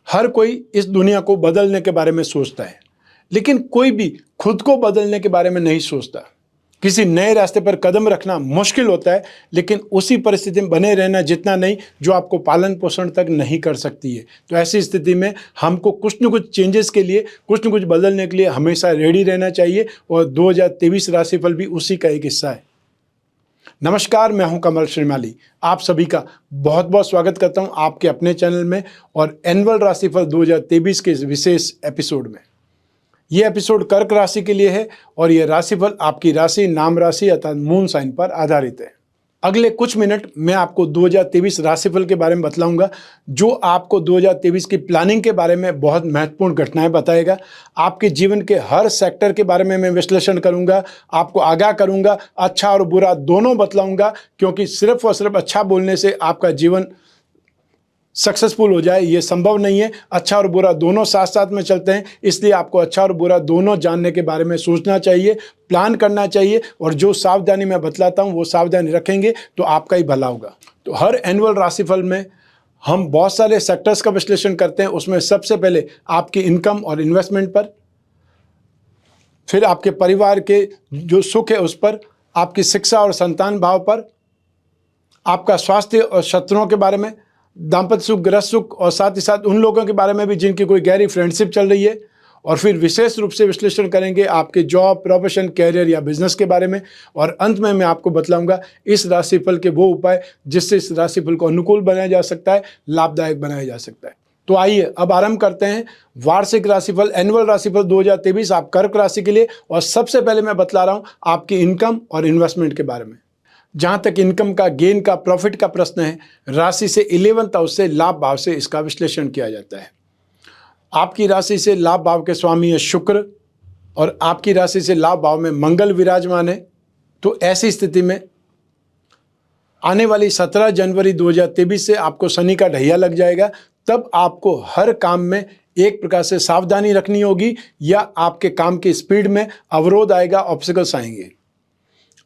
हर कोई इस दुनिया को बदलने के बारे में सोचता है, लेकिन कोई भी खुद को बदलने के बारे में नहीं सोचता। किसी नए रास्ते पर कदम रखना मुश्किल होता है, लेकिन उसी परिस्थिति में बने रहना जितना नहीं जो आपको पालन पोषण तक नहीं कर सकती है। तो ऐसी स्थिति में हमको कुछ न कुछ चेंजेस के लिए, कुछ न कुछ बदलने के लिए हमेशा रेडी रहना चाहिए, और 2023 राशिफल भी उसी का एक हिस्सा है। नमस्कार, मैं हूं कमल श्रीमाली। आप सभी का बहुत बहुत स्वागत करता हूं आपके अपने चैनल में और एनुअल राशिफल 2023 के इस विशेष एपिसोड में। यह एपिसोड कर्क राशि के लिए है और यह राशिफल आपकी राशि, नाम राशि अर्थात मून साइन पर आधारित है। अगले कुछ मिनट मैं आपको 2023 राशिफल के बारे में बतलाऊंगा, जो आपको 2023 की प्लानिंग के बारे में बहुत महत्वपूर्ण घटनाएं बताएगा। आपके जीवन के हर सेक्टर के बारे में मैं विश्लेषण करूंगा, आपको आगाह करूंगा, अच्छा और बुरा दोनों बतलाऊंगा, क्योंकि सिर्फ और सिर्फ अच्छा बोलने से आपका जीवन सक्सेसफुल हो जाए ये संभव नहीं है। अच्छा और बुरा दोनों साथ साथ में चलते हैं, इसलिए आपको अच्छा और बुरा दोनों जानने के बारे में सोचना चाहिए, प्लान करना चाहिए, और जो सावधानी मैं बतलाता हूं वो सावधानी रखेंगे तो आपका ही भला होगा। तो हर एनुअल राशिफल में हम बहुत सारे सेक्टर्स का विश्लेषण करते हैं। उसमें सबसे पहले आपकी इनकम और इन्वेस्टमेंट पर, फिर आपके परिवार के जो सुख है उस पर, आपकी शिक्षा और संतान भाव पर, आपका स्वास्थ्य और शत्रुओं के बारे में, दाम्पत्य सुख, गृहस्थ सुख, और साथ ही साथ उन लोगों के बारे में भी जिनकी कोई गहरी फ्रेंडशिप चल रही है। और फिर विशेष रूप से विश्लेषण करेंगे आपके जॉब, प्रोफेशन, कैरियर या बिजनेस के बारे में। और अंत में मैं आपको बतलाऊंगा इस राशिफल के वो उपाय जिससे इस राशिफल को अनुकूल बनाया जा सकता है, लाभदायक बनाया जा सकता है। तो आइए अब आरंभ करते हैं वार्षिक राशिफल, एनुअल राशिफल 2023 आप कर्क राशि के लिए। और सबसे पहले मैं बतला रहा हूं आपकी इनकम और इन्वेस्टमेंट के बारे में। जहां तक इनकम का, गेन का, प्रॉफिट का प्रश्न है, राशि से 11th हाउस से, लाभ भाव से इसका विश्लेषण किया जाता है। आपकी राशि से लाभ भाव के स्वामी है शुक्र, और आपकी राशि से लाभ भाव में मंगल विराजमान है। तो ऐसी स्थिति में आने वाली 17 जनवरी 2023 से आपको शनि का ढैया लग जाएगा। तब आपको हर काम में एक प्रकार से सावधानी रखनी होगी, या आपके काम की स्पीड में अवरोध आएगा, ऑब्स्टिकल्स आएंगे।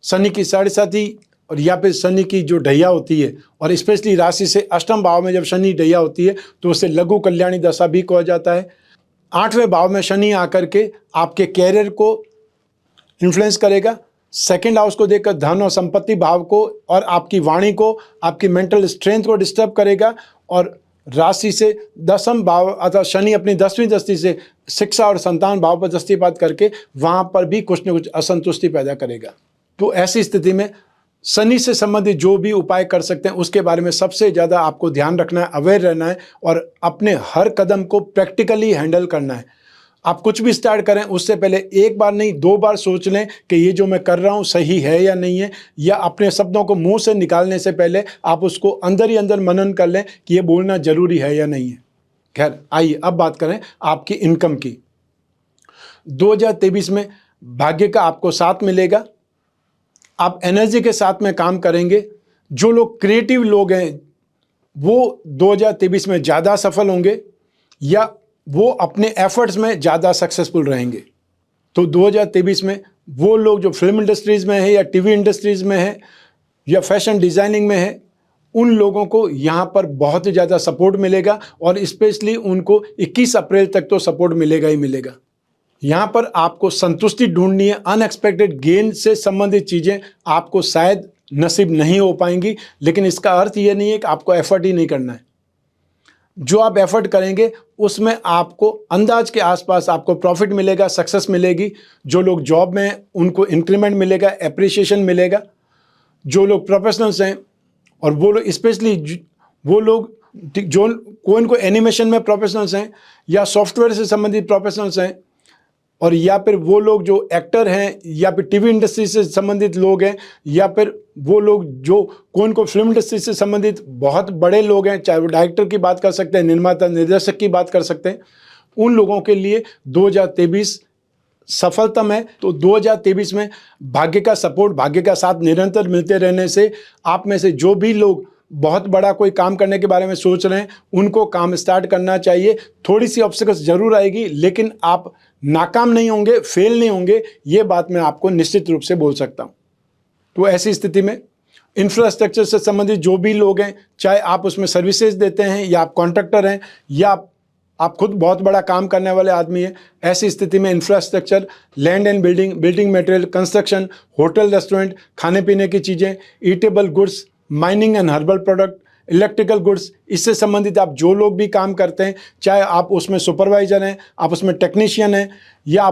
शनि की 7.5 और या फिर शनि की जो ढैया होती है, और स्पेशली राशि से अष्टम भाव में जब शनि ढैया होती है तो उसे लघु कल्याणी दशा भी कहा जाता है। 8वें भाव में शनि आकर के आपके कैरियर को इन्फ्लुएंस करेगा, सेकंड हाउस को देखकर धन और संपत्ति भाव को, और आपकी वाणी को, आपकी मेंटल स्ट्रेंथ को डिस्टर्ब करेगा। और राशि से 10th भाव अर्थात शनि अपनी 10वीं दृष्टि से शिक्षा और संतान भाव पर दृष्टिपात करके वहां पर भी कुछ न कुछ असंतुष्टि पैदा करेगा। तो ऐसी स्थिति में शनि से संबंधित जो भी उपाय कर सकते हैं उसके बारे में सबसे ज़्यादा आपको ध्यान रखना है, अवेयर रहना है, और अपने हर कदम को प्रैक्टिकली हैंडल करना है। आप कुछ भी स्टार्ट करें उससे पहले एक बार नहीं 2 बार सोच लें कि ये जो मैं कर रहा हूँ सही है या नहीं है, या अपने शब्दों को मुंह से निकालने से पहले आप उसको अंदर ही अंदर मनन कर लें कि ये बोलना जरूरी है या नहीं है। खैर, आइए अब बात करें आपकी इनकम की। 2023 में भाग्य का आपको साथ मिलेगा, आप एनर्जी के साथ में काम करेंगे। जो लोग क्रिएटिव लोग हैं वो 2023 में ज़्यादा सफल होंगे, या वो अपने एफर्ट्स में ज़्यादा सक्सेसफुल रहेंगे। तो 2023 में वो लोग जो फिल्म इंडस्ट्रीज़ में है, या टीवी इंडस्ट्रीज़ में है, या फैशन डिज़ाइनिंग में है, उन लोगों को यहाँ पर बहुत ही ज़्यादा सपोर्ट मिलेगा, और स्पेशली उनको 21 अप्रैल तक तो सपोर्ट मिलेगा ही मिलेगा। यहाँ पर आपको संतुष्टि ढूंढनी है। अनएक्सपेक्टेड गेन से संबंधित चीज़ें आपको शायद नसीब नहीं हो पाएंगी, लेकिन इसका अर्थ ये नहीं है कि आपको एफर्ट ही नहीं करना है। जो आप एफर्ट करेंगे उसमें आपको अंदाज के आसपास आपको प्रॉफिट मिलेगा, सक्सेस मिलेगी। जो लोग जॉब में हैं उनको इंक्रीमेंट मिलेगा, एप्रिसिएशन मिलेगा। जो लोग प्रोफेशनल्स हैं, और वो लोग स्पेशली वो लोग जो कोई एनिमेशन में प्रोफेशनल्स हैं, या सॉफ्टवेयर से संबंधित प्रोफेशनल्स हैं, और या फिर वो लोग जो एक्टर हैं, या फिर टीवी इंडस्ट्री से संबंधित लोग हैं, या फिर वो लोग जो को फिल्म इंडस्ट्री से संबंधित बहुत बड़े लोग हैं, चाहे वो डायरेक्टर की बात कर सकते हैं, निर्माता, निर्देशक की बात कर सकते हैं, उन लोगों के लिए 2023 सफलतम है। तो 2023 में भाग्य का सपोर्ट, भाग्य का साथ निरंतर मिलते रहने से आप में से जो भी लोग बहुत बड़ा कोई काम करने के बारे में सोच रहे हैं उनको काम स्टार्ट करना चाहिए। थोड़ी सी ऑब्स्टिकल्स जरूर आएगी, लेकिन आप नाकाम नहीं होंगे, फेल नहीं होंगे, ये बात मैं आपको निश्चित रूप से बोल सकता हूँ। तो ऐसी स्थिति में इंफ्रास्ट्रक्चर से संबंधित जो भी लोग हैं, चाहे आप उसमें सर्विसेज देते हैं, या आप कॉन्ट्रैक्टर हैं, या आप खुद बहुत बड़ा काम करने वाले आदमी हैं। ऐसी स्थिति में infrastructure, land and building, building material, construction, hotel, restaurant, खाने पीने की चीज़ें, eatable goods, mining and herbal product, electrical goods, इससे संबंधित आप जो लोग भी काम करते हैं, चाहे आप उसमें सुपरवाइजर हैं, आप उसमें टेक्नीशियन हैं, या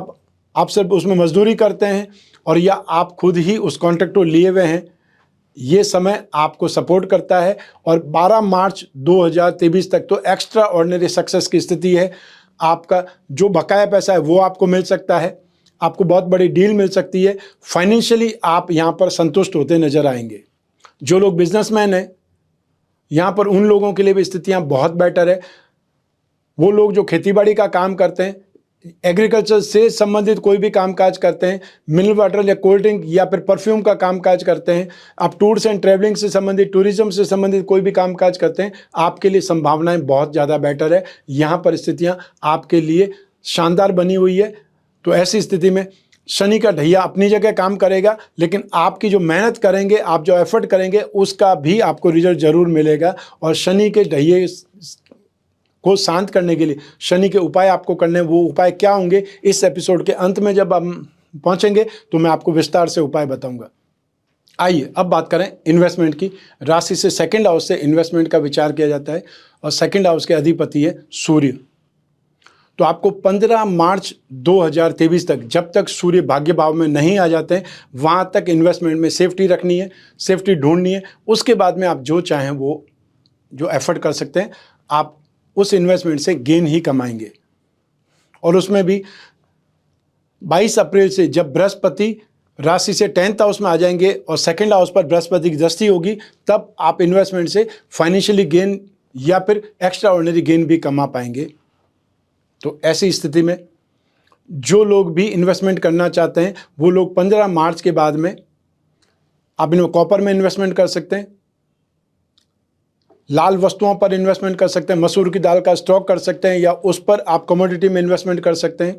आप सिर्फ उसमें मजदूरी करते हैं, और या आप खुद ही उस कॉन्ट्रैक्ट को लिए हुए हैं, ये समय आपको सपोर्ट करता है। और 12 मार्च 2023 तक तो एक्स्ट्रा ऑर्डिनरी सक्सेस की स्थिति है। आपका जो बकाया पैसा है वो आपको मिल सकता है, आपको बहुत बड़ी डील मिल सकती है। फाइनेंशियली आप यहाँ पर संतुष्ट होते नजर आएंगे। जो लोग बिजनेसमैन हैं, यहाँ पर उन लोगों के लिए भी स्थितियाँ बहुत बेटर है। वो लोग जो खेतीबाड़ी का काम करते हैं, एग्रीकल्चर से संबंधित कोई भी कामकाज करते हैं, मिनरल वाटर या कोल्ड ड्रिंक या फिर परफ्यूम का कामकाज करते हैं, आप टूर्स एंड ट्रैवलिंग से संबंधित, टूरिज्म से संबंधित कोई भी कामकाज करते हैं, आपके लिए संभावनाएं बहुत ज़्यादा बेटर है। यहाँ परिस्थितियाँ आपके लिए शानदार बनी हुई है। तो ऐसी स्थिति में शनि का ढैया अपनी जगह काम करेगा, लेकिन आपकी जो मेहनत करेंगे, आप जो एफर्ट करेंगे, उसका भी आपको रिजल्ट जरूर मिलेगा। और शनि के ढैये को शांत करने के लिए शनि के उपाय आपको करने, वो उपाय क्या होंगे, इस एपिसोड के अंत में जब हम पहुंचेंगे तो मैं आपको विस्तार से उपाय बताऊंगा। आइए अब बात करें इन्वेस्टमेंट की। राशि से सेकंड हाउस से इन्वेस्टमेंट का विचार किया जाता है, और सेकंड हाउस के अधिपति है सूर्य। तो आपको 15 मार्च 2023 तक, जब तक सूर्य भाग्य भाव में नहीं आ जाते हैं, वहां तक इन्वेस्टमेंट में सेफ्टी रखनी है, सेफ्टी ढूंढनी है। उसके बाद में आप जो चाहें वो जो एफर्ट कर सकते हैं, आप उस इन्वेस्टमेंट से गेन ही कमाएंगे। और उसमें भी 22 अप्रैल से जब बृहस्पति राशि से 10th हाउस में आ जाएंगे और सेकंड हाउस पर बृहस्पति की दृष्टि होगी, तब आप इन्वेस्टमेंट से फाइनेंशियली गेन या फिर एक्स्ट्रा ऑर्डिनरी गेन भी कमा पाएंगे। तो ऐसी स्थिति में जो लोग भी इन्वेस्टमेंट करना चाहते हैं, वो लोग 15 मार्च के बाद में आप इनमें कॉपर में इन्वेस्टमेंट कर सकते हैं, लाल वस्तुओं पर इन्वेस्टमेंट कर सकते हैं, मसूर की दाल का स्टॉक कर सकते हैं, या उस पर आप कमोडिटी में इन्वेस्टमेंट कर सकते हैं।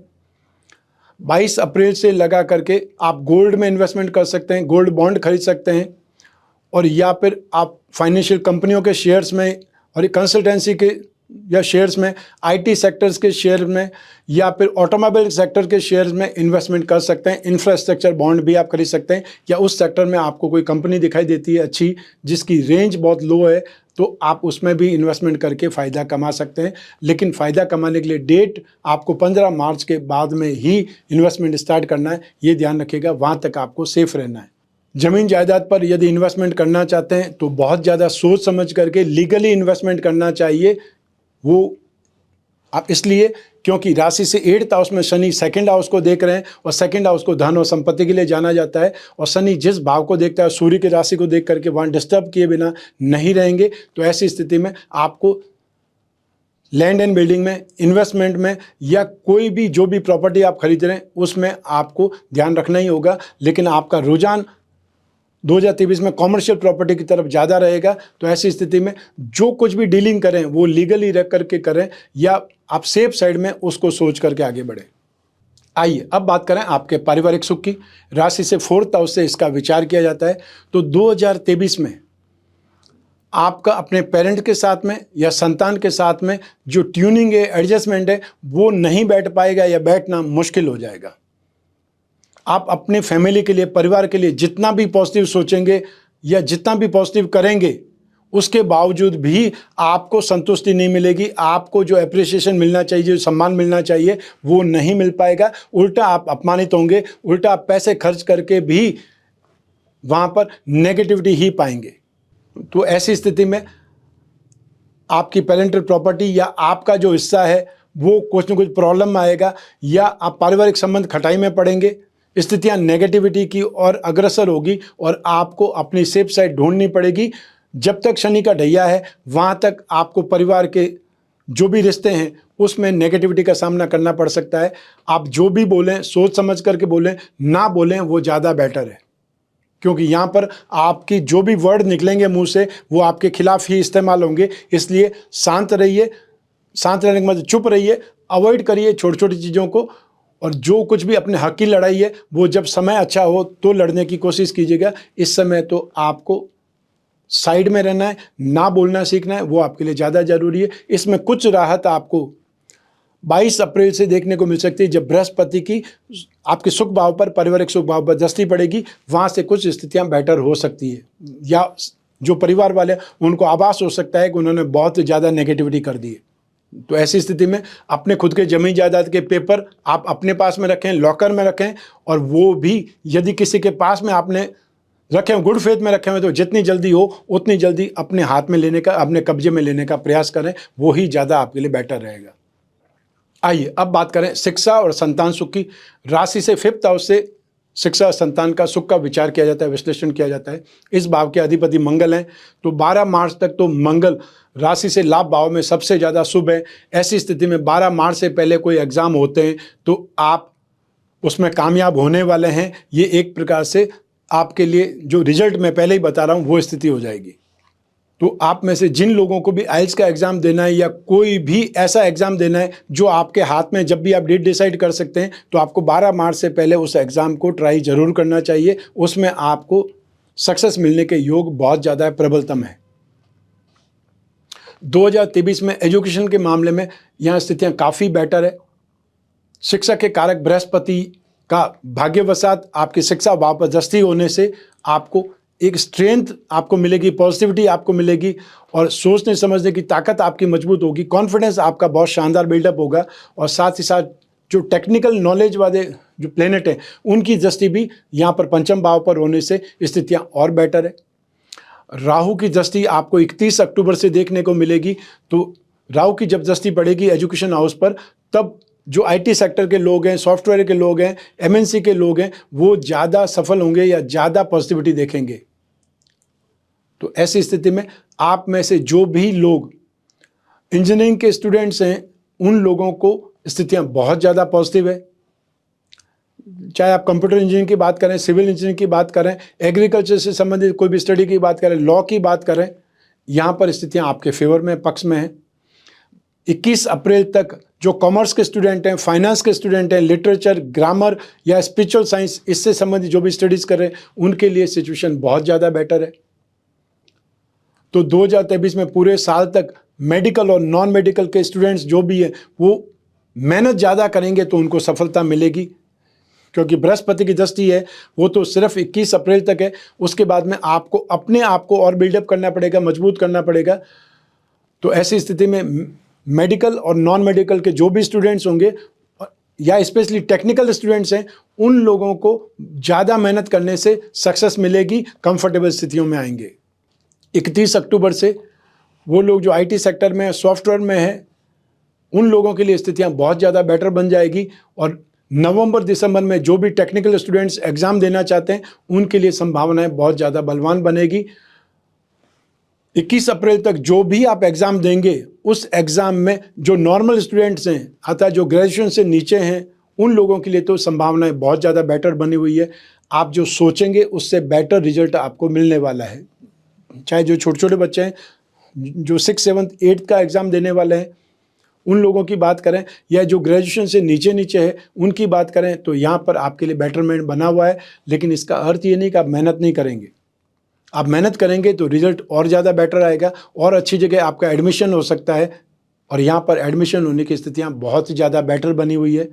22 अप्रैल से लगा करके आप गोल्ड में इन्वेस्टमेंट कर सकते हैं, गोल्ड बॉन्ड खरीद सकते हैं, और या फिर आप फाइनेंशियल कंपनियों के शेयर्स में और कंसल्टेंसी के या शेयर्स में, आईटी सेक्टर्स के शेयर में, या फिर ऑटोमोबाइल सेक्टर के शेयर्स में इन्वेस्टमेंट कर सकते हैं। इंफ्रास्ट्रक्चर बॉन्ड भी आप खरीद सकते हैं, या उस सेक्टर में आपको कोई कंपनी दिखाई देती है अच्छी, जिसकी रेंज बहुत लो है, तो आप उसमें भी इन्वेस्टमेंट करके फ़ायदा कमा सकते हैं। लेकिन फ़ायदा कमाने के लिए डेट आपको 15 मार्च के बाद में ही इन्वेस्टमेंट स्टार्ट करना है, ये ध्यान रखिएगा। वहाँ तक आपको सेफ रहना है। ज़मीन जायदाद पर यदि इन्वेस्टमेंट करना चाहते हैं तो बहुत ज़्यादा सोच समझ करके लीगली इन्वेस्टमेंट करना चाहिए। वो आप इसलिए क्योंकि राशि से 8th हाउस में शनि सेकंड हाउस को देख रहे हैं, और सेकंड हाउस को धन और संपत्ति के लिए जाना जाता है, और शनि जिस भाव को देखता है सूर्य की राशि को देख करके वहाँ डिस्टर्ब किए बिना नहीं रहेंगे। तो ऐसी स्थिति में आपको लैंड एंड बिल्डिंग में, इन्वेस्टमेंट में, या कोई भी जो भी प्रॉपर्टी आप खरीद रहे हैं उसमें आपको ध्यान रखना ही होगा। लेकिन आपका रुझान 2023 में कॉमर्शियल प्रॉपर्टी की तरफ ज़्यादा रहेगा। तो ऐसी स्थिति में जो कुछ भी डीलिंग करें वो लीगली रख करके करें, या आप सेफ साइड में उसको सोच करके आगे बढ़ें। आइए अब बात करें आपके पारिवारिक सुख की। राशि से 4th हाउस से इसका विचार किया जाता है। तो 2023 में आपका अपने पेरेंट के साथ में या संतान के साथ में जो ट्यूनिंग है, एडजस्टमेंट है, वो नहीं बैठ पाएगा, या बैठना मुश्किल हो जाएगा। आप अपने फैमिली के लिए, परिवार के लिए जितना भी पॉजिटिव सोचेंगे या जितना भी पॉजिटिव करेंगे, उसके बावजूद भी आपको संतुष्टि नहीं मिलेगी। आपको जो एप्रिसिएशन मिलना चाहिए, जो सम्मान मिलना चाहिए, वो नहीं मिल पाएगा। उल्टा आप अपमानित होंगे, उल्टा आप पैसे खर्च करके भी वहाँ पर नेगेटिविटी ही पाएंगे। तो ऐसी स्थिति में आपकी पेरेंटल प्रॉपर्टी या आपका जो हिस्सा है वो कुछ न कुछ प्रॉब्लम में आएगा, या आप पारिवारिक संबंध खटाई में पड़ेंगे। स्थितियां नेगेटिविटी की ओर अग्रसर होगी, और आपको अपनी सेफ साइड ढूंढनी पड़ेगी। जब तक शनि का ढैया है वहाँ तक आपको परिवार के जो भी रिश्ते हैं उसमें नेगेटिविटी का सामना करना पड़ सकता है। आप जो भी बोलें सोच समझ करके बोलें, ना बोलें वो ज़्यादा बेटर है, क्योंकि यहाँ पर आपकी जो भी वर्ड निकलेंगे मुंह से वो आपके खिलाफ ही इस्तेमाल होंगे। इसलिए शांत रहिए, शांत रहने के मतलब चुप रहिए, अवॉइड करिए छोटी छोटी चीज़ों को, और जो कुछ भी अपने हक की लड़ाई है वो जब समय अच्छा हो तो लड़ने की कोशिश कीजिएगा। इस समय तो आपको साइड में रहना है, ना बोलना सीखना है, वो आपके लिए ज़्यादा ज़रूरी है। इसमें कुछ राहत आपको 22 अप्रैल से देखने को मिल सकती है, जब बृहस्पति की आपके सुख भाव पर, पारिवारिक सुख भाव पर दृष्टि पड़ेगी। वहाँ से कुछ स्थितियाँ बेटर हो सकती है, या जो परिवार वाले उनको आभास हो सकता है कि उन्होंने बहुत ज़्यादा नेगेटिविटी कर दी है। तो ऐसी स्थिति में अपने खुद के जमीन जायदाद के पेपर आप अपने पास में रखें, लॉकर में रखें, और वो भी यदि किसी के पास में आपने रखे हुए, गुड फेथ में रखे हुए, तो जितनी जल्दी हो उतनी जल्दी अपने हाथ में लेने का, अपने कब्जे में लेने का प्रयास करें, वो ही ज़्यादा आपके लिए बेटर रहेगा। आइए अब बात करें शिक्षा और संतान सुख की। राशि से 5th हाउस से शिक्षा और संतान का सुख का विचार किया जाता है, विश्लेषण किया जाता है। इस भाव के अधिपति मंगल हैं, तो 12 मार्च तक तो मंगल राशि से लाभ भाव में सबसे ज़्यादा शुभ है। ऐसी स्थिति में 12 मार्च से पहले कोई एग्जाम होते हैं तो आप उसमें कामयाब होने वाले हैं। ये एक प्रकार से आपके लिए जो रिजल्ट मैं पहले ही बता रहा हूँ वो स्थिति हो जाएगी। तो आप में से जिन लोगों को भी आइल्स का एग्ज़ाम देना है या कोई भी ऐसा एग्ज़ाम देना है जो आपके हाथ में, जब भी आप डेट डिसाइड कर सकते हैं, तो आपको 12 मार्च से पहले उस एग्ज़ाम को ट्राई ज़रूर करना चाहिए। उसमें आपको सक्सेस मिलने के योग बहुत ज़्यादा है, प्रबलतम है। 2023 में एजुकेशन के मामले में यहाँ स्थितियाँ काफ़ी बेटर है। शिक्षा के कारक बृहस्पति का भाग्यवशात आपकी शिक्षा भाव पर दृष्टि होने से आपको एक स्ट्रेंथ आपको मिलेगी, पॉजिटिविटी आपको मिलेगी, और सोचने समझने की ताकत आपकी मजबूत होगी, कॉन्फिडेंस आपका बहुत शानदार बिल्डअप होगा। और साथ ही साथ जो टेक्निकल नॉलेज वाले जो प्लेनेट हैं उनकी दृष्टि भी यहाँ पर पंचम भाव पर होने से स्थितियाँ और बेटर है। राहु की दृष्टि आपको 31 अक्टूबर से देखने को मिलेगी। तो राहु की जब दृष्टि पड़ेगी एजुकेशन हाउस पर, तब जो आईटी सेक्टर के लोग हैं, सॉफ्टवेयर के लोग हैं, एमएनसी के लोग हैं, वो ज़्यादा सफल होंगे या ज़्यादा पॉजिटिविटी देखेंगे। तो ऐसी स्थिति में आप में से जो भी लोग इंजीनियरिंग के स्टूडेंट्स हैं उन लोगों को स्थितियां बहुत ज़्यादा पॉजिटिव है। चाहे आप कंप्यूटर इंजीनियरिंग की बात करें, सिविल इंजीनियरिंग की बात करें, एग्रीकल्चर से संबंधित कोई भी स्टडी की बात करें, लॉ की बात करें, यहाँ पर स्थितियाँ आपके फेवर में, पक्ष में हैं। 21 अप्रैल तक जो कॉमर्स के स्टूडेंट हैं, फाइनेंस के स्टूडेंट हैं, लिटरेचर, ग्रामर या स्पिरिचुअल साइंस, इससे संबंधित जो भी स्टडीज़ कर रहे हैं उनके लिए सिचुएशन बहुत ज़्यादा बेटर है। तो 2023 में पूरे साल तक मेडिकल और नॉन मेडिकल के स्टूडेंट्स जो भी हैं वो मेहनत ज़्यादा करेंगे तो उनको सफलता मिलेगी, क्योंकि बृहस्पति की दृष्टि है वो तो सिर्फ 21 अप्रैल तक है। उसके बाद में आपको अपने आप को और बिल्डअप करना पड़ेगा, मजबूत करना पड़ेगा। तो ऐसी स्थिति में मेडिकल और नॉन मेडिकल के जो भी स्टूडेंट्स होंगे या स्पेशली टेक्निकल स्टूडेंट्स हैं, उन लोगों को ज़्यादा मेहनत करने से सक्सेस मिलेगी, कंफर्टेबल स्थितियों में आएंगे। 31 अक्टूबर से वो लोग जो आईटी सेक्टर में, सॉफ्टवेयर में हैं, उन लोगों के लिए स्थितियां बहुत ज़्यादा बेटर बन जाएगी। और नवंबर दिसंबर में जो भी टेक्निकल स्टूडेंट्स एग्ज़ाम देना चाहते हैं उनके लिए संभावनाएं बहुत ज़्यादा बलवान बनेगी। 21 अप्रैल तक जो भी आप एग्ज़ाम देंगे उस एग्ज़ाम में जो नॉर्मल स्टूडेंट्स हैं, अतः जो ग्रेजुएशन से नीचे हैं, उन लोगों के लिए तो संभावनाएं बहुत ज़्यादा बेटर बनी हुई है। आप जो सोचेंगे उससे बेटर रिजल्ट आपको मिलने वाला है। चाहे जो छोटे छोटे बच्चे हैं जो 6th 7th 8th का एग्ज़ाम देने वाले हैं उन लोगों की बात करें, या जो ग्रेजुएशन से नीचे नीचे है उनकी बात करें, तो यहाँ पर आपके लिए बेटरमेंट बना हुआ है। लेकिन इसका अर्थ ये नहीं कि आप मेहनत नहीं करेंगे। आप मेहनत करेंगे तो रिजल्ट और ज़्यादा बेटर आएगा और अच्छी जगह आपका एडमिशन हो सकता है। और यहाँ पर एडमिशन होने की स्थितियाँ बहुत ही ज़्यादा बेटर बनी हुई है।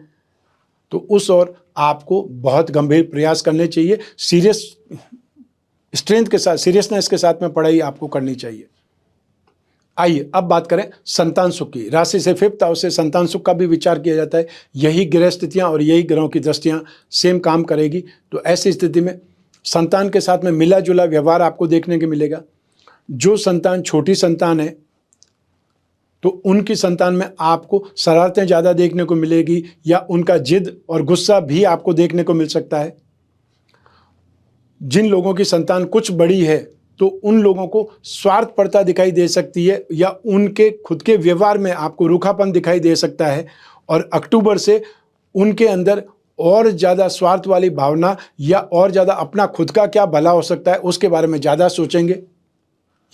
तो उस ओर आपको बहुत गंभीर प्रयास करने चाहिए, सीरियस स्ट्रेंथ के साथ, सीरियसनेस के साथ में पढ़ाई आपको करनी चाहिए। आइए अब बात करें संतान सुख की। राशि से 5th हाउस से संतान सुख का भी विचार किया जाता है। यही ग्रह स्थितियाँ और यही ग्रहों की दृष्टियाँ सेम काम करेगी। तो ऐसी स्थिति में संतान के साथ में मिला जुला व्यवहार आपको देखने को मिलेगा। जो संतान छोटी संतान है तो उनकी संतान में आपको शरारतें ज़्यादा देखने को मिलेगी, या उनका जिद और गुस्सा भी आपको देखने को मिल सकता है। जिन लोगों की संतान कुछ बड़ी है तो उन लोगों को स्वार्थपरता दिखाई दे सकती है, या उनके खुद के व्यवहार में आपको रूखापन दिखाई दे सकता है। और अक्टूबर से उनके अंदर और ज़्यादा स्वार्थ वाली भावना या और ज़्यादा अपना खुद का क्या भला हो सकता है उसके बारे में ज़्यादा सोचेंगे,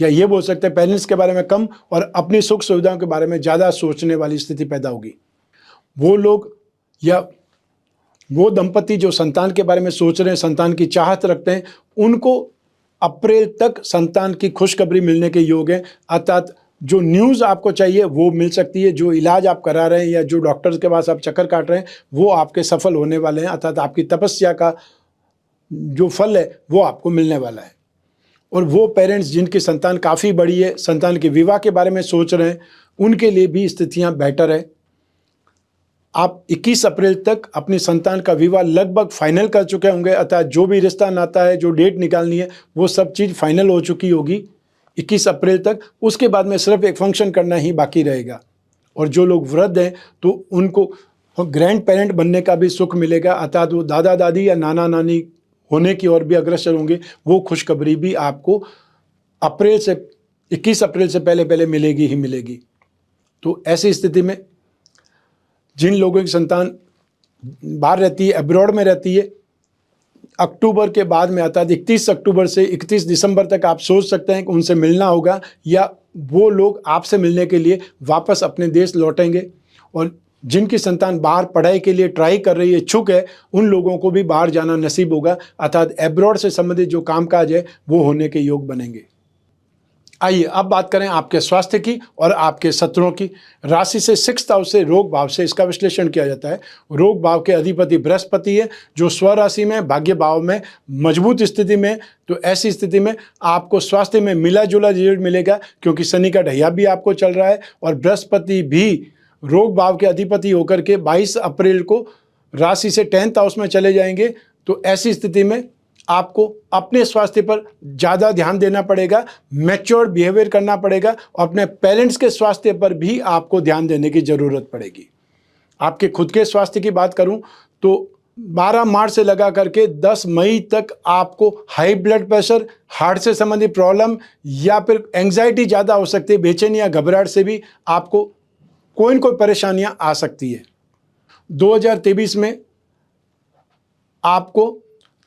या ये बोल सकते हैं पेरेंट्स के बारे में कम और अपनी सुख सुविधाओं के बारे में ज़्यादा सोचने वाली स्थिति पैदा होगी। वो लोग या वो दंपति जो संतान के बारे में सोच रहे हैं, संतान की चाहत रखते हैं, उनको अप्रैल तक संतान की खुशखबरी मिलने के योग हैं। अर्थात जो न्यूज़ आपको चाहिए वो मिल सकती है, जो इलाज आप करा रहे हैं या जो डॉक्टर्स के पास आप चक्कर काट रहे हैं वो आपके सफल होने वाले हैं, अर्थात आपकी तपस्या का जो फल है वो आपको मिलने वाला है। और वो पेरेंट्स जिनकी संतान काफ़ी बड़ी है, संतान के विवाह के बारे में सोच रहे हैं, उनके लिए भी स्थितियाँ बेटर है। आप 21 अप्रैल तक अपनी संतान का विवाह लगभग फाइनल कर चुके होंगे, अर्थात जो भी रिश्ता नाता है, जो डेट निकालनी है वो सब चीज़ फाइनल हो चुकी होगी 21 अप्रैल तक। उसके बाद में सिर्फ एक फंक्शन करना ही बाकी रहेगा। और जो लोग वृद्ध हैं तो उनको ग्रैंड पेरेंट बनने का भी सुख मिलेगा, अर्थात वो दादा दादी या नाना नानी होने की ओर भी अग्रसर होंगे। वो खुशखबरी भी आपको 21 अप्रैल से पहले पहले मिलेगी ही मिलेगी। तो ऐसी स्थिति में जिन लोगों की संतान बाहर रहती है, अब्रॉड में रहती है, अक्टूबर के बाद में अर्थात 31 अक्टूबर से 31 दिसंबर तक आप सोच सकते हैं कि उनसे मिलना होगा, या वो लोग आपसे मिलने के लिए वापस अपने देश लौटेंगे। और जिनकी संतान बाहर पढ़ाई के लिए ट्राई कर रही है, इच्छुक है, उन लोगों को भी बाहर जाना नसीब होगा, अर्थात एब्रॉड से संबंधित जो कामकाज है वो होने के योग बनेंगे। आइए अब बात करें आपके स्वास्थ्य की और आपके शत्रुओं की। राशि से 6th हाउस से रोग भाव से इसका विश्लेषण किया जाता है। रोग भाव के अधिपति बृहस्पति है, जो स्वराशि में भाग्य भाव में मजबूत स्थिति में। तो ऐसी स्थिति में आपको स्वास्थ्य में मिला जुला रिजल्ट मिलेगा, क्योंकि शनि का ढैया भी आपको चल रहा है और बृहस्पति भी रोग भाव के अधिपति होकर के 22 अप्रैल को राशि से 10th हाउस में चले जाएंगे। तो ऐसी स्थिति में आपको अपने स्वास्थ्य पर ज़्यादा ध्यान देना पड़ेगा, मैच्योर बिहेवियर करना पड़ेगा, और अपने पेरेंट्स के स्वास्थ्य पर भी आपको ध्यान देने की ज़रूरत पड़ेगी। आपके खुद के स्वास्थ्य की बात करूं तो 12 मार्च से लगा करके 10 मई तक आपको हाई ब्लड प्रेशर, हार्ट से संबंधित प्रॉब्लम या फिर एंग्जाइटी ज़्यादा हो सकती है, बेचैनी या घबराहट से भी आपको कोई न कोई परेशानियां आ सकती है। 2023 में आपको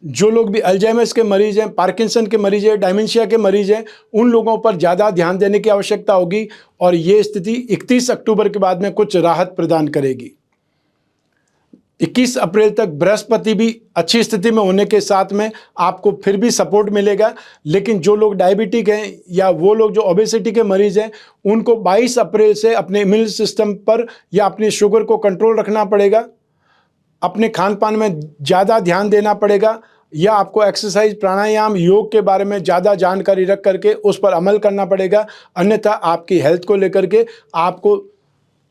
जो लोग भी अल्जाइमर्स के मरीज हैं, पार्किंसन के मरीज हैं, डायमेंशिया के मरीज हैं, उन लोगों पर ज़्यादा ध्यान देने की आवश्यकता होगी। और ये स्थिति 31 अक्टूबर के बाद में कुछ राहत प्रदान करेगी। 21 अप्रैल तक बृहस्पति भी अच्छी स्थिति में होने के साथ में आपको फिर भी सपोर्ट मिलेगा। लेकिन जो लोग डायबिटिक हैं या वो लोग जो ओबेसिटी के मरीज हैं, उनको 22 अप्रैल से अपने इम्यून सिस्टम पर या अपनी शुगर को कंट्रोल रखना पड़ेगा, अपने खान पान में ज़्यादा ध्यान देना पड़ेगा, या आपको एक्सरसाइज, प्राणायाम, योग के बारे में ज़्यादा जानकारी रख करके उस पर अमल करना पड़ेगा। अन्यथा आपकी हेल्थ को लेकर के आपको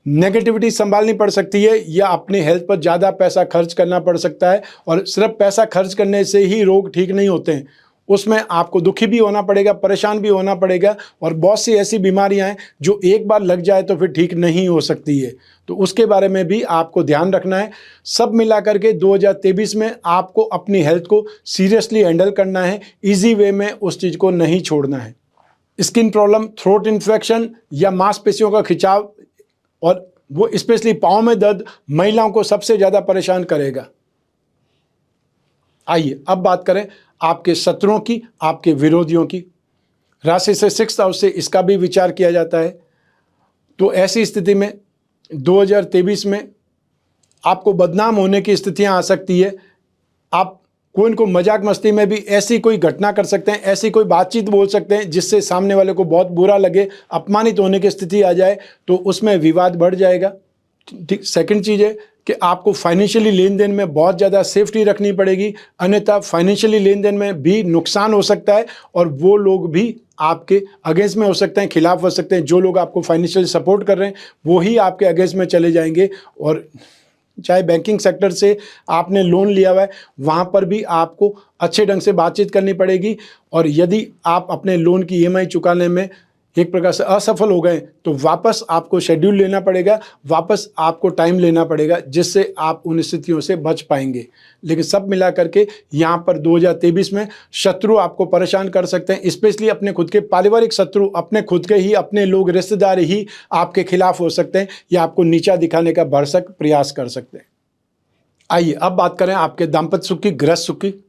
नेगेटिविटी संभालनी पड़ सकती है, या अपनी हेल्थ पर ज़्यादा पैसा खर्च करना पड़ सकता है। और सिर्फ पैसा खर्च करने से ही रोग ठीक नहीं होते हैं, उसमें आपको दुखी भी होना पड़ेगा, परेशान भी होना पड़ेगा। और बहुत सी ऐसी बीमारियां हैं जो एक बार लग जाए तो फिर ठीक नहीं हो सकती है, तो उसके बारे में भी आपको ध्यान रखना है। सब मिलाकर के 2023 में आपको अपनी हेल्थ को सीरियसली हैंडल करना है, इजी वे में उस चीज़ को नहीं छोड़ना है। स्किन प्रॉब्लम, थ्रोट इन्फेक्शन या मांसपेशियों का खिंचाव, और वो स्पेशली पाँव में दर्द महिलाओं को सबसे ज़्यादा परेशान करेगा। आइए अब बात करें आपके शत्रुओं की, आपके विरोधियों की। राशि से 6th हाउस से इसका भी विचार किया जाता है। तो ऐसी स्थिति में 2023 में आपको बदनाम होने की स्थितियां आ सकती है। आप कोई इनको मजाक मस्ती में भी ऐसी कोई घटना कर सकते हैं, ऐसी कोई बातचीत बोल सकते हैं जिससे सामने वाले को बहुत बुरा लगे, अपमानित होने की स्थिति आ जाए, तो उसमें विवाद बढ़ जाएगा। ठीक, सेकंड चीज़ है कि आपको फाइनेंशियली लेन देन में बहुत ज़्यादा सेफ्टी रखनी पड़ेगी, अन्यथा फाइनेंशियली लेन देन में भी नुकसान हो सकता है और वो लोग भी आपके अगेंस्ट में हो सकते हैं, खिलाफ हो सकते हैं। जो लोग आपको फाइनेंशियली सपोर्ट कर रहे हैं वो ही आपके अगेंस्ट में चले जाएंगे। और चाहे बैंकिंग सेक्टर से आपने लोन लिया हुआ है, वहाँ पर भी आपको अच्छे ढंग से बातचीत करनी पड़ेगी। और यदि आप अपने लोन की EMI चुकाने में एक प्रकार से असफल हो गए तो वापस आपको शेड्यूल लेना पड़ेगा, वापस आपको टाइम लेना पड़ेगा, जिससे आप उन स्थितियों से बच पाएंगे। लेकिन सब मिला करके यहाँ पर 2023 में शत्रु आपको परेशान कर सकते हैं, स्पेशली अपने खुद के पारिवारिक शत्रु, अपने खुद के ही अपने लोग, रिश्तेदार ही आपके खिलाफ हो सकते हैं या आपको नीचा दिखाने का भरसक प्रयास कर सकते हैं। आइए अब बात करें आपके दाम्पत्य सुख की, गृहस्थ सुख की।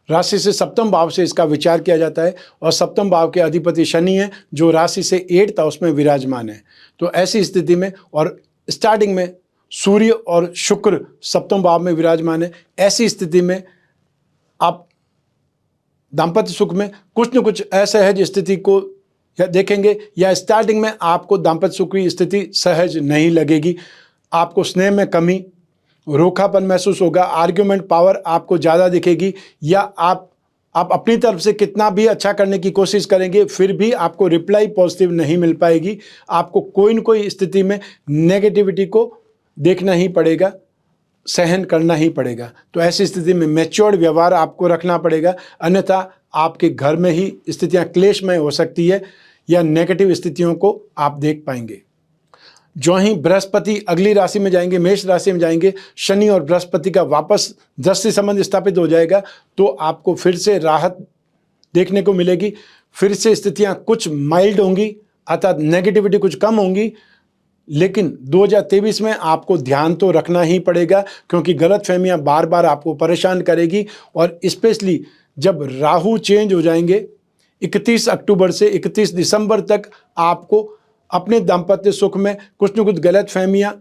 राशि से 7वें भाव से इसका विचार किया जाता है और 7वें भाव के अधिपति शनि है, जो राशि से 8th हाउस में विराजमान है। तो ऐसी स्थिति में, और स्टार्टिंग में सूर्य और शुक्र 7वें भाव में विराजमान है, ऐसी स्थिति में आप दाम्पत्य सुख में कुछ न कुछ असहज स्थिति को या देखेंगे, या स्टार्टिंग में आपको दाम्पत्य सुख की स्थिति सहज नहीं लगेगी, आपको स्नेह में कमी, रूखापन महसूस होगा, आर्ग्यूमेंट पावर आपको ज़्यादा दिखेगी, या आप अपनी तरफ से कितना भी अच्छा करने की कोशिश करेंगे फिर भी आपको रिप्लाई पॉजिटिव नहीं मिल पाएगी। आपको कोई न कोई स्थिति में नेगेटिविटी को देखना ही पड़ेगा, सहन करना ही पड़ेगा। तो ऐसी स्थिति में मैच्योर्ड व्यवहार आपको रखना पड़ेगा, अन्यथा आपके घर में ही स्थितियां क्लेशमय हो सकती है या नेगेटिव स्थितियों को आप देख पाएंगे। जो ही बृहस्पति अगली राशि में जाएंगे, मेष राशि में जाएंगे, शनि और बृहस्पति का वापस दृष्टि संबंध स्थापित हो जाएगा, तो आपको फिर से राहत देखने को मिलेगी, फिर से स्थितियां कुछ माइल्ड होंगी, अर्थात नेगेटिविटी कुछ कम होंगी। लेकिन 2023 में आपको ध्यान तो रखना ही पड़ेगा, क्योंकि गलतफहमियां बार बार आपको परेशान करेगी। और स्पेशली जब राहु चेंज हो जाएंगे 31 अक्टूबर से 31 दिसंबर तक, आपको अपने दाम्पत्य सुख में कुछ न कुछ गलतफहमियां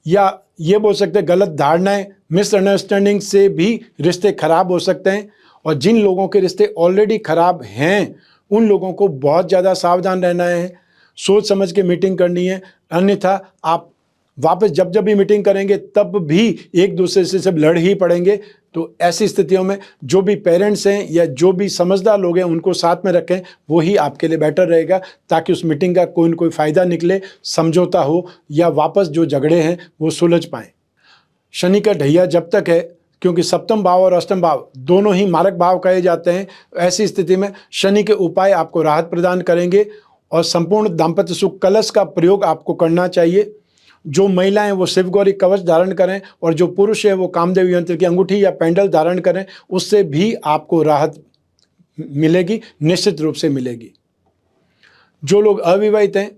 या ये बोल सकते हैं गलत धारणाएं, मिसअंडरस्टैंडिंग से भी रिश्ते खराब हो सकते हैं। और जिन लोगों के रिश्ते ऑलरेडी खराब हैं उन लोगों को बहुत ज़्यादा सावधान रहना है, सोच समझ के मीटिंग करनी है, अन्यथा आप वापस जब जब भी मीटिंग करेंगे तब भी एक दूसरे से सब लड़ ही पड़ेंगे। तो ऐसी स्थितियों में जो भी पेरेंट्स हैं या जो भी समझदार लोग हैं उनको साथ में रखें, वो ही आपके लिए बेटर रहेगा, ताकि उस मीटिंग का कोई न कोई फ़ायदा निकले, समझौता हो या वापस जो झगड़े हैं वो सुलझ पाएँ। शनि का ढैया जब तक है, क्योंकि सप्तम भाव और अष्टम भाव दोनों ही मारक भाव कहे जाते हैं, ऐसी स्थिति में शनि के उपाय आपको राहत प्रदान करेंगे और संपूर्ण दाम्पत्य सुख कलश का प्रयोग आपको करना चाहिए। जो महिलाएं वो शिव गौरी कवच धारण करें और जो पुरुष है वो कामदेव यंत्र की अंगूठी या पेंडल धारण करें, उससे भी आपको राहत मिलेगी, निश्चित रूप से मिलेगी। जो लोग अविवाहित हैं,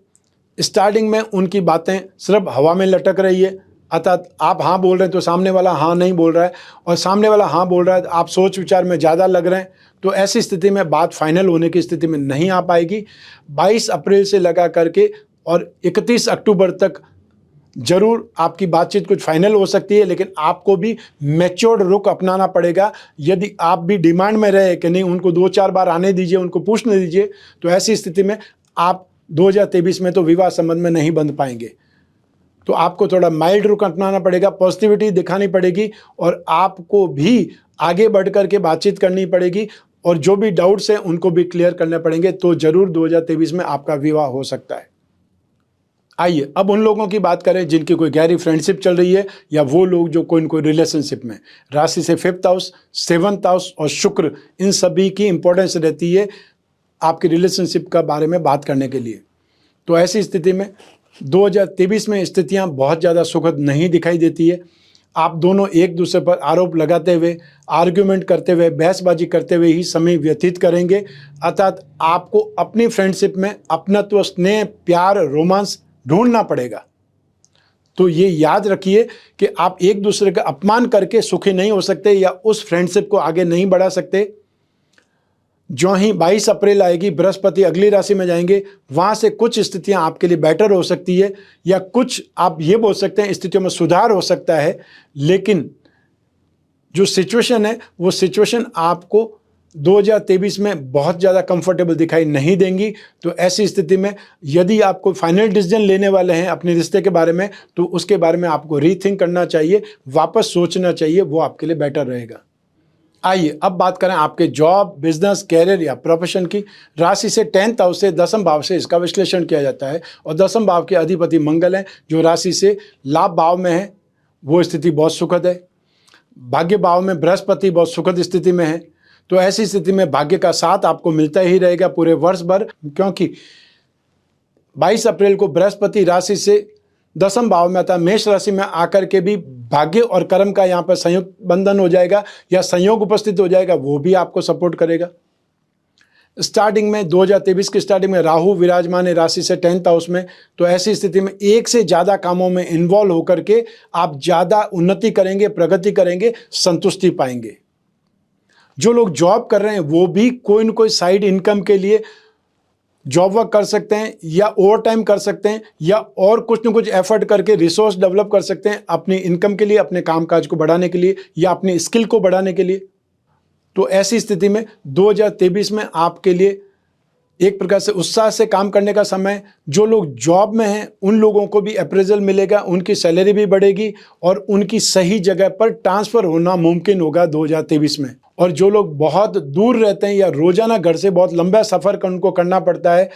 स्टार्टिंग में उनकी बातें सिर्फ हवा में लटक रही है, अर्थात आप हाँ बोल रहे हैं तो सामने वाला हाँ नहीं बोल रहा है, और सामने वाला हाँ बोल रहा है तो आप सोच विचार में ज़्यादा लग रहे हैं, तो ऐसी स्थिति में बात फाइनल होने की स्थिति में नहीं आ पाएगी। 22 अप्रैल से लगा करके और 31 अक्टूबर तक जरूर आपकी बातचीत कुछ फाइनल हो सकती है, लेकिन आपको भी मैच्योर्ड रुख अपनाना पड़ेगा। यदि आप भी डिमांड में रहे कि नहीं उनको 2-4 बार आने दीजिए, उनको पूछने दीजिए, तो ऐसी स्थिति में आप 2023 में तो विवाह संबंध में नहीं बंध पाएंगे। तो आपको थोड़ा माइल्ड रुख अपनाना पड़ेगा, पॉजिटिविटी दिखानी पड़ेगी और आपको भी आगे बढ़ कर के बातचीत करनी पड़ेगी, और जो भी डाउट्स हैं उनको भी क्लियर करने पड़ेंगे। तो जरूर 2023 में आपका विवाह हो सकता है। आइए अब उन लोगों की बात करें जिनकी कोई गहरी फ्रेंडशिप चल रही है, या वो लोग जो कोई न कोई रिलेशनशिप में। राशि से 5th हाउस, 7th हाउस और शुक्र, इन सभी की इंपॉर्टेंस रहती है आपकी रिलेशनशिप का बारे में बात करने के लिए। तो ऐसी स्थिति में 2023 में स्थितियां बहुत ज़्यादा सुखद नहीं दिखाई देती है। आप दोनों एक दूसरे पर आरोप लगाते हुए, आर्ग्यूमेंट करते हुए, बहसबाजी करते हुए ही समय व्यतीत करेंगे, अर्थात आपको अपनी फ्रेंडशिप में अपनत्व, स्नेह, प्यार, रोमांस ढूंढना पड़ेगा। तो ये याद रखिए कि आप एक दूसरे का अपमान करके सुखी नहीं हो सकते या उस फ्रेंडशिप को आगे नहीं बढ़ा सकते। जो ही 22 अप्रैल आएगी, बृहस्पति अगली राशि में जाएंगे, वहां से कुछ स्थितियां आपके लिए बेटर हो सकती है, या कुछ आप ये बोल सकते हैं स्थितियों में सुधार हो सकता है। लेकिन जो सिचुएशन है वो सिचुएशन आपको 2023 में बहुत ज़्यादा कंफर्टेबल दिखाई नहीं देंगी। तो ऐसी स्थिति में यदि आप कोई फाइनल डिसीजन लेने वाले हैं अपने रिश्ते के बारे में, तो उसके बारे में आपको रीथिंक करना चाहिए, वापस सोचना चाहिए, वो आपके लिए बेटर रहेगा। आइए अब बात करें आपके जॉब, बिजनेस, कैरियर या प्रोफेशन की। राशि से 10th हाउस से 10th भाव से इसका विश्लेषण किया जाता है, और 10th भाव के अधिपति मंगल हैं, जो राशि से लाभ भाव में है, वो स्थिति बहुत सुखद है। भाग्य भाव में बृहस्पति बहुत सुखद स्थिति में है। तो ऐसी स्थिति में भाग्य का साथ आपको मिलता ही रहेगा पूरे वर्ष भर, क्योंकि 22 अप्रैल को बृहस्पति राशि से 10th भाव में आता है, मेष राशि में आकर के भी भाग्य और कर्म का यहाँ पर संयुक्त बंधन हो जाएगा या संयोग उपस्थित हो जाएगा, वो भी आपको सपोर्ट करेगा। स्टार्टिंग में 2023 की स्टार्टिंग में राहु विराजमान है राशि से 10th हाउस में। तो ऐसी स्थिति में एक से ज़्यादा कामों में इन्वॉल्व होकर के आप ज़्यादा उन्नति करेंगे, प्रगति करेंगे, संतुष्टि पाएंगे। जो लोग जॉब कर रहे हैं वो भी कोई न कोई साइड इनकम के लिए जॉब वर्क कर सकते हैं, या ओवर टाइम कर सकते हैं, या और कुछ न कुछ एफर्ट करके रिसोर्स डेवलप कर सकते हैं अपनी इनकम के लिए, अपने कामकाज को बढ़ाने के लिए, या अपनी स्किल को बढ़ाने के लिए। तो ऐसी स्थिति में 2023 में आपके लिए एक प्रकार से उत्साह से काम करने का समय। जो लोग जॉब में हैं उन लोगों को भी अप्रेजल मिलेगा, उनकी सैलरी भी बढ़ेगी और उनकी सही जगह पर ट्रांसफ़र होना मुमकिन होगा 2023 में। और जो लोग बहुत दूर रहते हैं या रोज़ाना घर से बहुत लंबा सफ़र उनको करना पड़ता है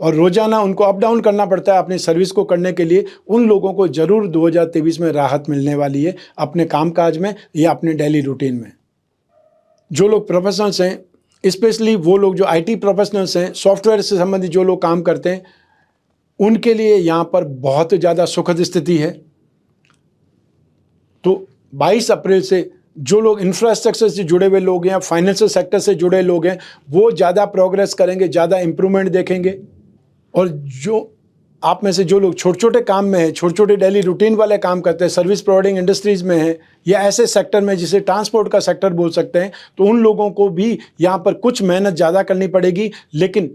और रोज़ाना उनको अप डाउन करना पड़ता है अपनी सर्विस को करने के लिए, उन लोगों को ज़रूर 2023 में राहत मिलने वाली है अपने कामकाज में या अपने डेली रूटीन में। जो लोग प्रोफेशनल्स हैं, स्पेशली वो लोग जो आईटी प्रोफेशनल्स हैं, सॉफ्टवेयर से संबंधित जो लोग काम करते हैं, उनके लिए यहाँ पर बहुत ज़्यादा सुखद स्थिति है। तो 22 अप्रैल से जो लोग इंफ्रास्ट्रक्चर से जुड़े हुए लोग हैं, फाइनेंशियल सेक्टर से जुड़े लोग हैं, वो ज़्यादा प्रोग्रेस करेंगे, ज़्यादा इंप्रूवमेंट देखेंगे। और जो आप में से जो लोग छोटे छोटे काम में हैं, छोटे छोटे डेली रूटीन वाले काम करते हैं, सर्विस प्रोवाइडिंग इंडस्ट्रीज़ में हैं या ऐसे सेक्टर में जिसे ट्रांसपोर्ट का सेक्टर बोल सकते हैं, तो उन लोगों को भी यहाँ पर कुछ मेहनत ज़्यादा करनी पड़ेगी, लेकिन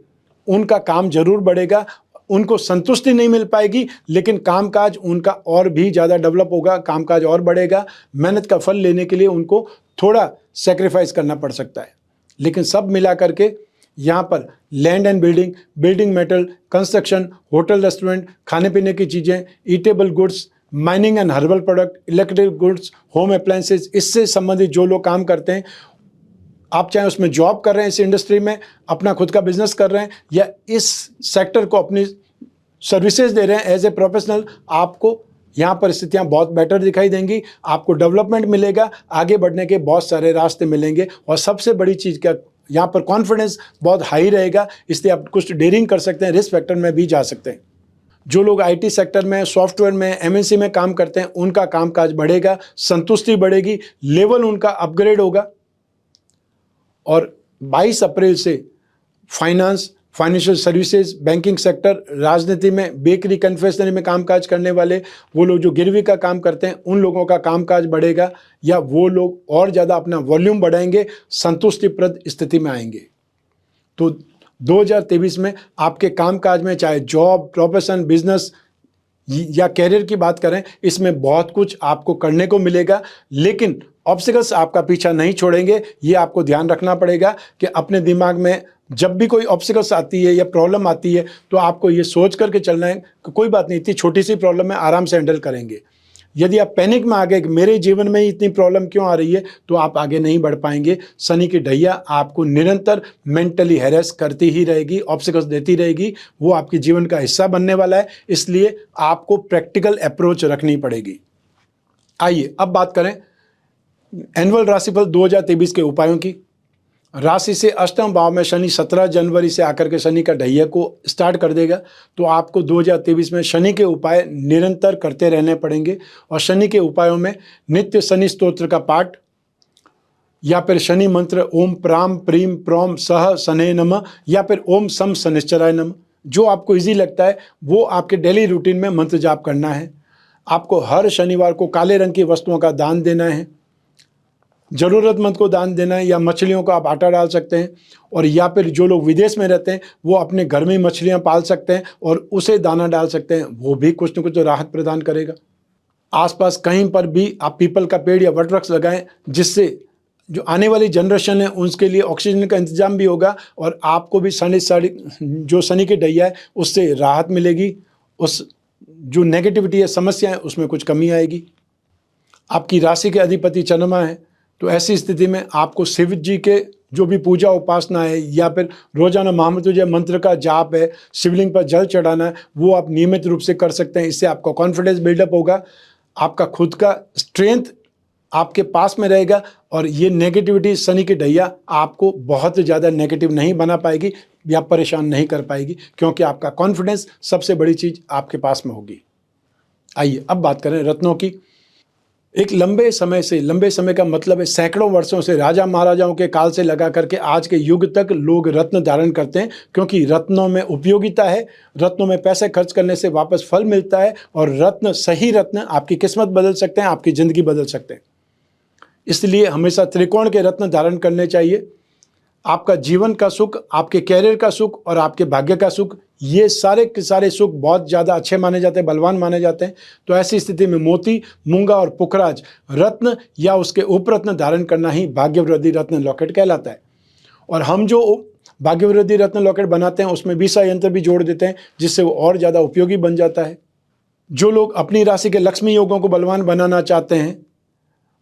उनका काम ज़रूर बढ़ेगा। उनको संतुष्टि नहीं मिल पाएगी, लेकिन कामकाज उनका और भी ज़्यादा डेवलप होगा, कामकाज और बढ़ेगा। मेहनत का फल लेने के लिए उनको थोड़ा सेक्रीफाइस करना पड़ सकता है, लेकिन सब मिला करके यहाँ पर land and building, building metal, construction, hotel restaurant, खाने पीने की चीज़ें, eatable goods, mining and herbal product, electric goods, home appliances, इससे संबंधित जो लोग काम करते हैं, आप चाहे उसमें जॉब कर रहे हैं, इस इंडस्ट्री में अपना खुद का बिजनेस कर रहे हैं या इस सेक्टर को अपनी सर्विसेज दे रहे हैं एज ए प्रोफेशनल, आपको यहाँ पर स्थितियाँ बहुत बेटर दिखाई देंगी। आपको डेवलपमेंट मिलेगा, आगे बढ़ने के बहुत सारे रास्ते मिलेंगे और सबसे बड़ी चीज़ क्या, यहाँ पर कॉन्फिडेंस बहुत हाई रहेगा, इसलिए आप कुछ डेयरिंग कर सकते हैं, रिस्क फैक्टर में भी जा सकते हैं। जो लोग आईटी सेक्टर में, सॉफ्टवेयर में, एमएनसी में काम करते हैं, उनका कामकाज बढ़ेगा, संतुष्टि बढ़ेगी, लेवल उनका अपग्रेड होगा। और 22 अप्रैल से finance, financial services, banking sector, राजनीति में, बेकरी, कन्फेक्शनरी में कामकाज करने वाले, वो लोग जो गिरवी का काम करते हैं, उन लोगों का कामकाज बढ़ेगा या वो लोग और ज़्यादा अपना वॉल्यूम बढ़ाएंगे, संतुष्टिप्रद स्थिति में आएंगे। तो 2023 में आपके कामकाज में, चाहे जॉब, प्रोफेशन, बिजनेस या कैरियर की बात करें, इसमें बहुत कुछ आपको करने को मिलेगा, लेकिन ऑब्स्टिकल्स आपका पीछा नहीं छोड़ेंगे। ये आपको ध्यान रखना पड़ेगा कि अपने दिमाग में जब भी कोई ऑब्स्टिकल्स आती है या प्रॉब्लम आती है, तो आपको ये सोच करके चलना है कि कोई बात नहीं, इतनी छोटी सी प्रॉब्लम है, आराम से हैंडल करेंगे। यदि आप पैनिक में आ गए कि मेरे जीवन में इतनी प्रॉब्लम क्यों आ रही है, तो आप आगे नहीं बढ़ पाएंगे। शनि की ढैया आपको निरंतर मेंटली हैरेस करती ही रहेगी, ऑब्स्टिकल्स देती रहेगी, वो आपके जीवन का हिस्सा बनने वाला है, इसलिए आपको प्रैक्टिकल अप्रोच रखनी पड़ेगी। आइए अब बात करें एनुअल राशिफल 2023 के उपायों की। राशि से अष्टम भाव में शनि 17 जनवरी से आकर के शनि का ढैया को स्टार्ट कर देगा, तो आपको 2023 में शनि के उपाय निरंतर करते रहने पड़ेंगे। और शनि के उपायों में नित्य शनि स्तोत्र का पाठ या फिर शनि मंत्र ओम प्राम प्रीम प्रोम सह शनये नमः या फिर ओम सम शनिश्चराय नमः, जो आपको इजी लगता है वो आपके डेली रूटीन में मंत्र जाप करना है। आपको हर शनिवार को काले रंग की वस्तुओं का दान देना है, ज़रूरतमंद को दान देना है, या मछलियों का आप आटा डाल सकते हैं। और या फिर जो लोग विदेश में रहते हैं वो अपने घर में मछलियां पाल सकते हैं और उसे दाना डाल सकते हैं, वो भी कुछ न कुछ राहत प्रदान करेगा। आसपास कहीं पर भी आप पीपल का पेड़ या वटवृक्ष लगाएं, जिससे जो आने वाली जनरेशन है उसके लिए ऑक्सीजन का इंतजाम भी होगा और आपको भी जो शनि की ढैया है उससे राहत मिलेगी। उस जो नेगेटिविटी है, समस्या है, उसमें कुछ कमी आएगी। आपकी राशि के अधिपति चंद्रमा है, तो ऐसी स्थिति में आपको शिव जी के जो भी पूजा उपासना है या फिर रोजाना महामृत्युंजय मंत्र का जाप है, शिवलिंग पर जल चढ़ाना है, वो आप नियमित रूप से कर सकते हैं। इससे आपका कॉन्फिडेंस बिल्डअप होगा, आपका खुद का स्ट्रेंथ आपके पास में रहेगा और ये नेगेटिविटी शनि की ढैया आपको बहुत ज़्यादा नेगेटिव नहीं बना पाएगी या परेशान नहीं कर पाएगी, क्योंकि आपका कॉन्फिडेंस सबसे बड़ी चीज़ आपके पास में होगी। आइए अब बात करें रत्नों की। एक लंबे समय का मतलब है सैकड़ों वर्षों से, राजा महाराजाओं के काल से लगा करके आज के युग तक लोग रत्न धारण करते हैं, क्योंकि रत्नों में उपयोगिता है, रत्नों में पैसे खर्च करने से वापस फल मिलता है और रत्न, सही रत्न आपकी किस्मत बदल सकते हैं, आपकी ज़िंदगी बदल सकते हैं। इसलिए हमेशा त्रिकोण के रत्न धारण करने चाहिए। आपका जीवन का सुख, आपके कैरियर का सुख और आपके भाग्य का सुख, ये सारे के सारे सुख बहुत ज़्यादा अच्छे माने जाते हैं, बलवान माने जाते हैं। तो ऐसी स्थिति में मोती, मूंगा और पुखराज रत्न या उसके उपरत्न धारण करना ही भाग्यवृद्धि रत्न लॉकेट कहलाता है। और हम जो भाग्यवृद्धि रत्न लॉकेट बनाते हैं उसमें बीसा यंत्र भी जोड़ देते हैं, जिससे वो और ज़्यादा उपयोगी बन जाता है। जो लोग अपनी राशि के लक्ष्मी योगों को बलवान बनाना चाहते हैं,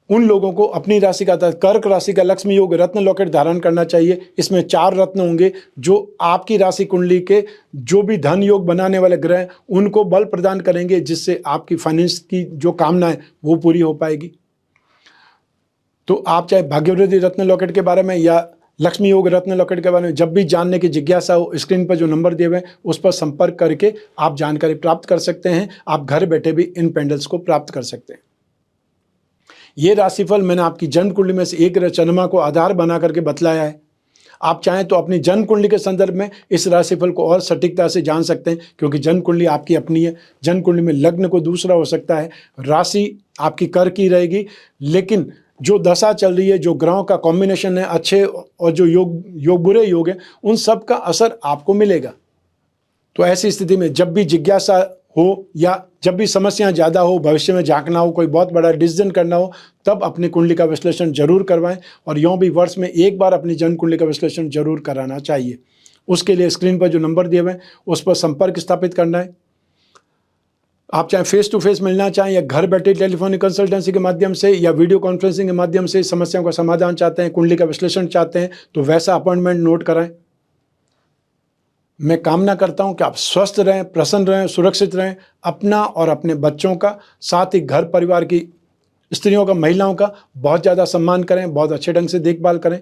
उन लोगों को अपनी राशि का कर्क राशि का लक्ष्मी योग रत्न लॉकेट धारण करना चाहिए। इसमें 4 रत्न होंगे जो आपकी राशि कुंडली के जो भी धन योग बनाने वाले ग्रह हैं उनको बल प्रदान करेंगे, जिससे आपकी फाइनेंस की जो कामना है वो पूरी हो पाएगी। तो आप चाहे भाग्यवृद्धि रत्न लॉकेट के बारे में या लक्ष्मी योग रत्न लॉकेट के बारे में जब भी जानने की जिज्ञासा हो, स्क्रीन पर जो नंबर दिए हुए हैं उस पर संपर्क करके आप जानकारी प्राप्त कर सकते हैं। आप घर बैठे भी इन पेंडल्स को प्राप्त कर सकते हैं। ये राशिफल मैंने आपकी जन्म कुंडली में से एक ग्रह चंद्रमा को आधार बना करके बतलाया है। आप चाहें तो अपनी जन्म कुंडली के संदर्भ में इस राशिफल को और सटीकता से जान सकते हैं, क्योंकि जन्म कुंडली आपकी अपनी है। जन्म कुंडली में लग्न को दूसरा हो सकता है, राशि आपकी कर्क की रहेगी, लेकिन जो दशा चल रही है, जो ग्रहों का कॉम्बिनेशन है, अच्छे और जो योग बुरे योग हैं, उन सब का असर आपको मिलेगा। तो ऐसी स्थिति में जब भी जिज्ञासा हो या जब भी समस्याएं ज़्यादा हो, भविष्य में झांकना हो, कोई बहुत बड़ा डिसीजन करना हो, तब अपनी कुंडली का विश्लेषण जरूर करवाएं। और यूँ भी वर्ष में एक बार अपनी जन्म कुंडली का विश्लेषण जरूर कराना चाहिए। उसके लिए स्क्रीन पर जो नंबर दिए हुए हैं उस पर संपर्क स्थापित करना है। आप चाहे फेस टू फेस मिलना चाहें या घर बैठे टेलीफोनिक कंसल्टेंसी के माध्यम से या वीडियो कॉन्फ्रेंसिंग के माध्यम से समस्याओं का समाधान चाहते हैं, कुंडली का विश्लेषण चाहते हैं, तो वैसा अपॉइंटमेंट नोट कराएं। मैं कामना करता हूं कि आप स्वस्थ रहें, प्रसन्न रहें, सुरक्षित रहें। अपना और अपने बच्चों का, साथ ही घर परिवार की स्त्रियों का, महिलाओं का बहुत ज़्यादा सम्मान करें, बहुत अच्छे ढंग से देखभाल करें।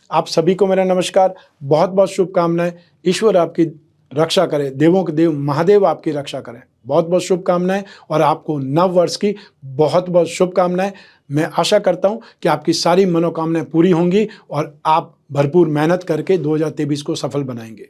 आप सभी को मेरा नमस्कार, बहुत बहुत शुभकामनाएं। ईश्वर आपकी रक्षा करे, देवों के देव महादेव आपकी रक्षा करें। बहुत बहुत शुभकामनाएं और आपको नव वर्ष की बहुत बहुत शुभकामनाएं। मैं आशा करता हूं कि आपकी सारी मनोकामनाएं पूरी होंगी और आप भरपूर मेहनत करके 2023 को सफल बनाएंगे।